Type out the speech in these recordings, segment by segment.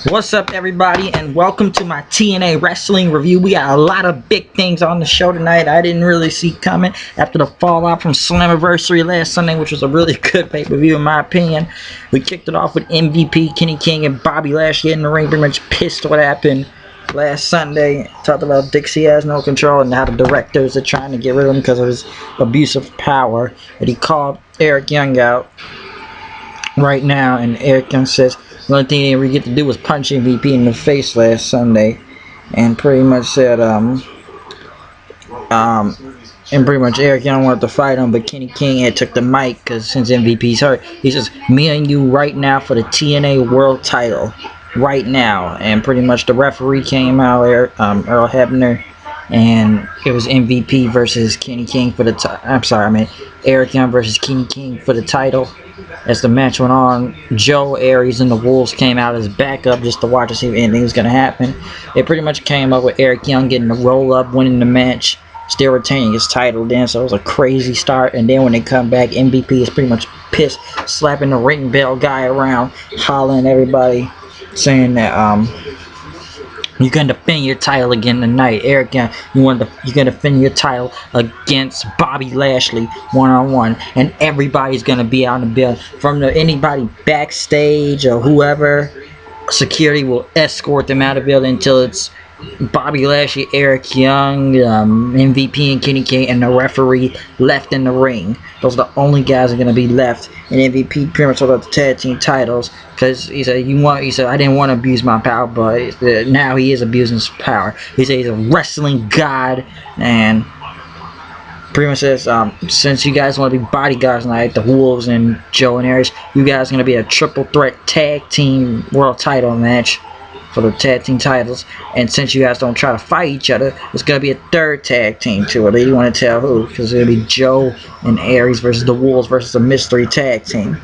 What's up, everybody, and welcome to my TNA wrestling review. We got a lot of big things on the show tonight I didn't really see coming after the fallout from Slammiversary last Sunday, which was a really good pay-per-view in my opinion. We kicked it off with MVP, Kenny King, and Bobby Lashley in the ring, pretty much pissed what happened last Sunday. Talked about Dixie has no control and how the directors are trying to get rid of him because of his abuse of power. But he called Eric Young out right now, and Eric Young says the only thing they ever get to do was punch MVP in the face last Sunday, and pretty much said and pretty much Eric Young wanted to fight him, but Kenny King had took the mic because since MVP's hurt, he says, me and you right now for the TNA World Title right now. And pretty much the referee came out, Earl Hebner, and it was MVP versus Kenny King for the Eric Young versus Kenny King for the title. As the match went on, Joe, Aries, and the Wolves came out as backup just to watch to see if anything was going to happen. It pretty much came up with Eric Young getting the roll-up, winning the match, still retaining his title then, so it was a crazy start. And then when they come back, MVP is pretty much pissed, slapping the ring bell guy around, hollering at everybody, saying that you can defend your title again tonight. Eric Young, you can defend your title against Bobby Lashley one-on-one, and everybody's gonna be out in the building. From anybody backstage or whoever, security will escort them out of the building until it's Bobby Lashley, Eric Young, MVP, and Kenny King, and the referee left in the ring. Those are the only guys that are gonna be left. And MVP pretty much talked about the tag team titles because he said, I didn't want to abuse my power, but now he is abusing his power. He said he's a wrestling god, and pretty much says, since you guys want to be bodyguards tonight, the Wolves and Joe and Aries, you guys are gonna be a triple threat tag team world title match for the tag team titles, and since you guys don't try to fight each other, it's going to be a third tag team to it. They didn't want to tell who, because it's going to be Joe and Aries versus the Wolves versus a mystery tag team.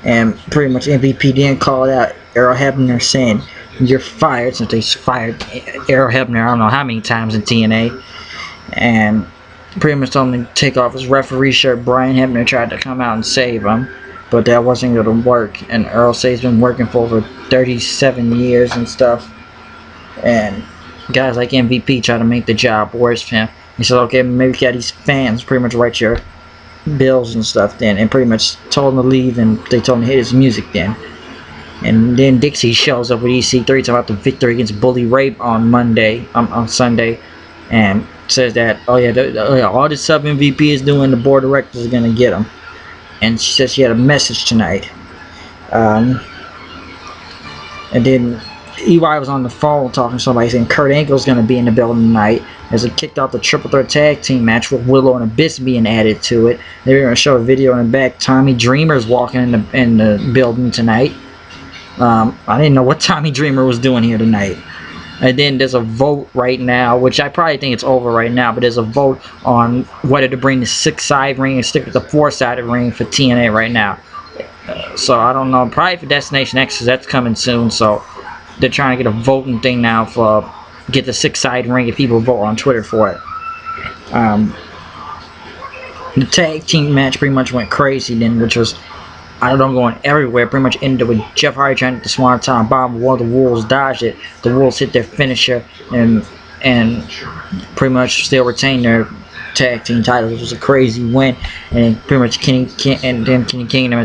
And pretty much MVP then called out Earl Hebner saying, you're fired, since they fired Earl Hebner I don't know how many times in TNA, and pretty much told him to take off his referee shirt. Brian Hebner tried to come out and save him, but that wasn't going to work, and Earl says he's been working for over 37 years and stuff, and guys like MVP try to make the job worse for him. He said, okay, maybe you got these fans pretty much write your bills and stuff then, and pretty much told him to leave, and they told him to hit his music then. And then Dixie shows up with EC3 talking about the victory against Bully Ray on Sunday, and says that, all this stuff MVP is doing, the board of directors are going to get him. And she said she had a message tonight. And then EY was on the phone talking to somebody saying Kurt Angle's going to be in the building tonight as it kicked off the triple threat tag team match with Willow and Abyss being added to it. They're going to show a video in the back. Tommy Dreamer's walking in the building tonight. I didn't know what Tommy Dreamer was doing here tonight. And then there's a vote right now, which I probably think it's over right now, but there's a vote on whether to bring the 6-side ring and stick with the 4-sided ring for TNA right now. So I don't know, probably for Destination X, because that's coming soon, so they're trying to get a voting thing now for get the 6-side ring if people vote on Twitter for it. The tag team match pretty much went crazy then, which was, I don't know, going everywhere. Pretty much ended with Jeff Hardy trying to hit the Swanton Bomb. One of the Wolves dodged it. The Wolves hit their finisher and pretty much still retained their tag team titles. It was a crazy win. And pretty much Kenny King and them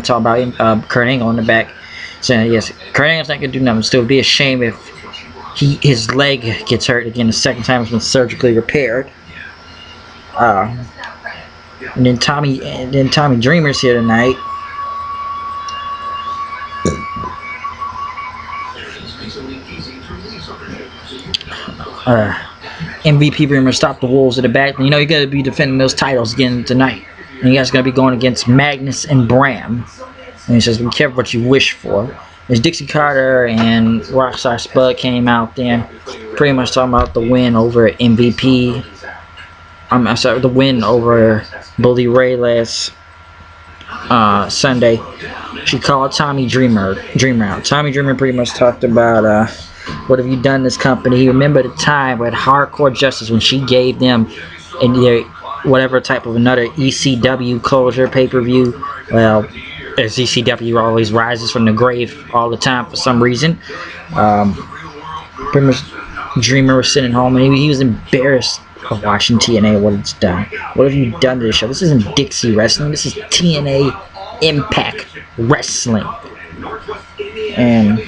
talk about Kurt Angle in the back, saying yes, Kurt Angle's not gonna do nothing. Still, it'd be a shame if his leg gets hurt again. The second time it's been surgically repaired. And then Tommy Dreamer's here tonight. MVP Dreamer stopped the Wolves at the back. You know, you gotta be defending those titles again tonight. And you guys are gonna be going against Magnus and Bram. And he says, be careful what you wish for. There's Dixie Carter and Rockstar Spud came out then, pretty much talking about the win over MVP. I'm sorry, the win over Bully Ray last Sunday. She called Tommy Dreamer out. Tommy Dreamer pretty much talked about what have you done this company. He remembered the time with Hardcore Justice when she gave them whatever type of another ECW closure pay-per-view. Well, as ECW always rises from the grave all the time for some reason. Pretty much Dreamer was sitting home and he was embarrassed of watching TNA, what it's done. What have you done to this show? This isn't Dixie Wrestling. This is TNA Impact Wrestling. And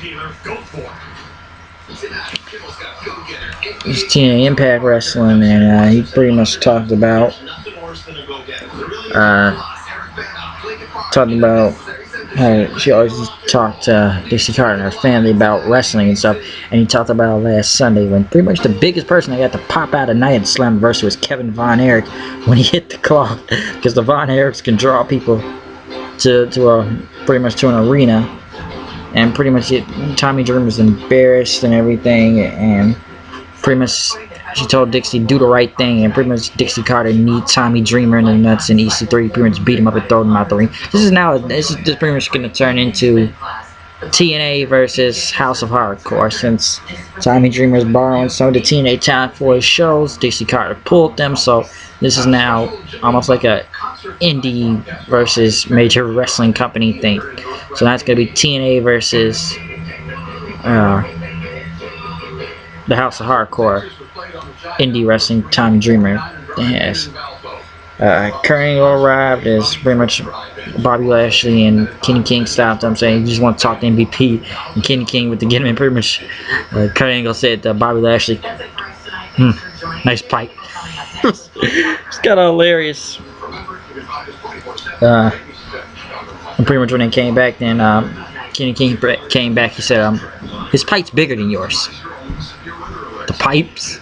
it's TNA Impact Wrestling, and he pretty much talked about how she always talked to Dixie Carter and her family about wrestling and stuff, and he talked about last Sunday when pretty much the biggest person that got to pop out at night at Slammiversary was Kevin Von Erich when he hit the clock, because the Von Erichs can draw people to pretty much to an arena, and pretty much Tommy Dreamer was embarrassed and everything, and pretty much she told Dixie do the right thing, and pretty much Dixie Carter need Tommy Dreamer in the nuts and EC3 pretty much beat him up and throw him out the ring. This is pretty much going to turn into TNA versus House of Hardcore, since Tommy Dreamer is borrowing some of the TNA talent for his shows. Dixie Carter pulled them, so this is now almost like a indie versus major wrestling company thing. So that's going to be TNA versus the House of Hardcore indie wrestling. Tommy Dreamer has Kurt Angle arrived as pretty much Bobby Lashley and Kenny King stopped him, saying he just want to talk to MVP, and Kenny King with the get him in pretty much. Kurt Angle said to Bobby Lashley, nice pipe. It's kind of hilarious. And pretty much when they came back, then Kenny King came back. He said, his pipe's bigger than yours. The pipes.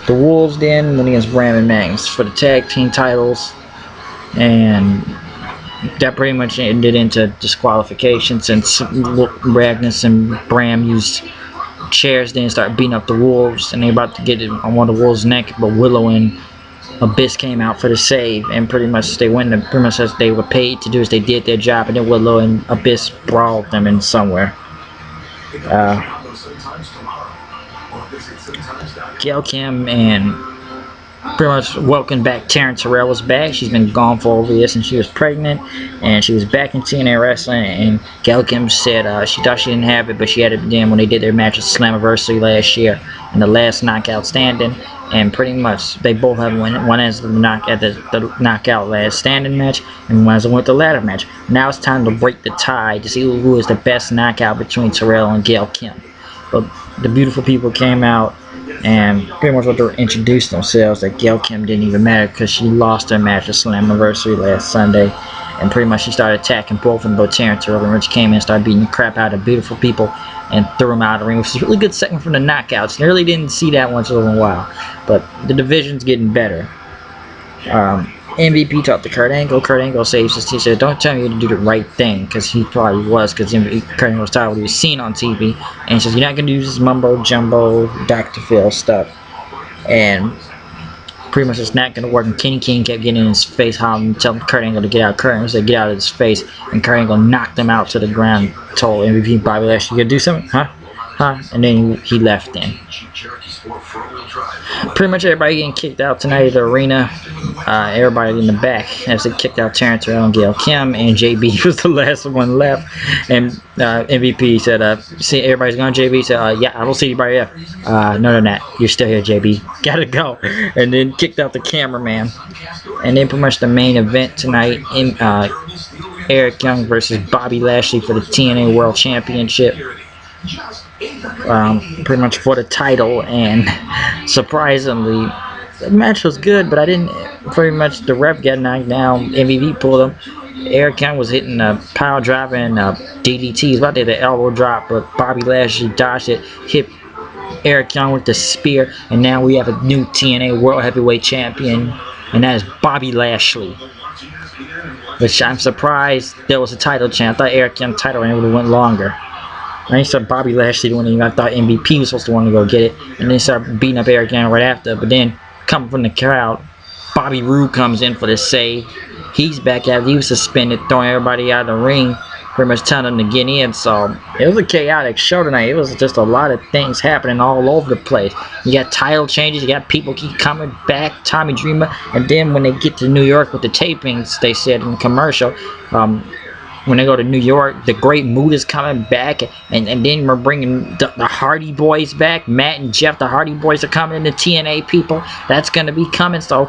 The Wolves then went against Bram and Magnus for the tag team titles, and that pretty much ended into disqualification since Magnus and Bram used chairs, then started beating up the Wolves, and they about to get it on one of the Wolves' neck, but Willow and Abyss came out for the save, and pretty much they went, and pretty much as they were paid to do is they did their job, and then Willow and Abyss brawled them in somewhere. Gail Kim and pretty much welcome back. Taryn Terrell was back. She's been gone for over a year since she was pregnant, and she was back in TNA wrestling. And Gail Kim said she thought she didn't have it, but she had it then when they did their match at Slammiversary last year in the last knockout standing. And pretty much they both have one as the knockout last standing match, and one as the ladder match. Now it's time to break the tie to see who is the best knockout between Terrell and Gail Kim. But the beautiful people came out and pretty much introduced themselves that Gail Kim didn't even matter because she lost her match at Slammiversary last Sunday, and pretty much she started attacking both of them. But Taryn Terrell and Rich came in and started beating the crap out of beautiful people and threw them out of the ring, which is a really good segment from the knockouts. I really didn't see that once in a while, but the division's getting better. MVP talked to Kurt Angle. Kurt Angle says, he said, don't tell me to do the right thing, because he probably was, because Kurt Angle was tired of what he was seen on TV, and he says, you're not going to use this mumbo jumbo Dr. Phil stuff, and pretty much it's not going to work. And Kenny King kept getting in his face, hollering, telling Kurt Angle to get out. Kurt Angle said, get out of his face, and Kurt Angle knocked him out to the ground, told MVP Bobby Lashley, you going to do something? Huh? And then he left then. Pretty much everybody getting kicked out tonight at the arena. Everybody in the back as they kicked out Taryn Terrell and Gail Kim, and JB was the last one left. And MVP said, see, everybody's gone. JB said, yeah, I don't see anybody there. No, they're not. You're still here, JB. Gotta go. And then kicked out the cameraman. And then pretty much the main event tonight, Eric Young versus Bobby Lashley for the TNA World Championship. Pretty much for the title, and surprisingly the match was good, but I didn't pretty much the ref got knocked down. MVP pulled him. Eric Young was hitting a power driver and DDT. He's about to hit the elbow drop, but Bobby Lashley dodged it, hit Eric Young with the spear, and now we have a new TNA World Heavyweight Champion, and that is Bobby Lashley. Which I'm surprised there was a title chance. I thought Eric Young's title reign would have went longer. I saw Bobby Lashley doing it. I thought MVP was supposed to want to go get it, and then started beating up Eric Young right after. But then, coming from the crowd, Bobby Roode comes in for the save. He's back after he was suspended, throwing everybody out of the ring. pretty much telling them to get in. So it was a chaotic show tonight. It was just a lot of things happening all over the place. You got title changes, you got people keep coming back, Tommy Dreamer, and then when they get to New York with the tapings, they said in the commercial, when they go to New York, the Great Mood is coming back, and then we're bringing the Hardy Boys back. Matt and Jeff, the Hardy Boys, are coming. The TNA people, that's going to be coming. So,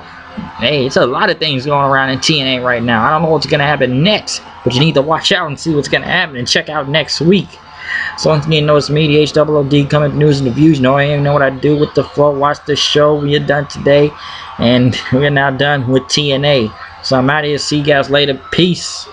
hey, it's a lot of things going around in TNA right now. I don't know what's going to happen next, but you need to watch out and see what's going to happen and check out next week. So once again, know it's me, the HOOD, coming news and reviews. You know I ain't know what I do with the flow. Watch the show. We are done today, and we are now done with TNA. So I'm out of here. See you guys later. Peace.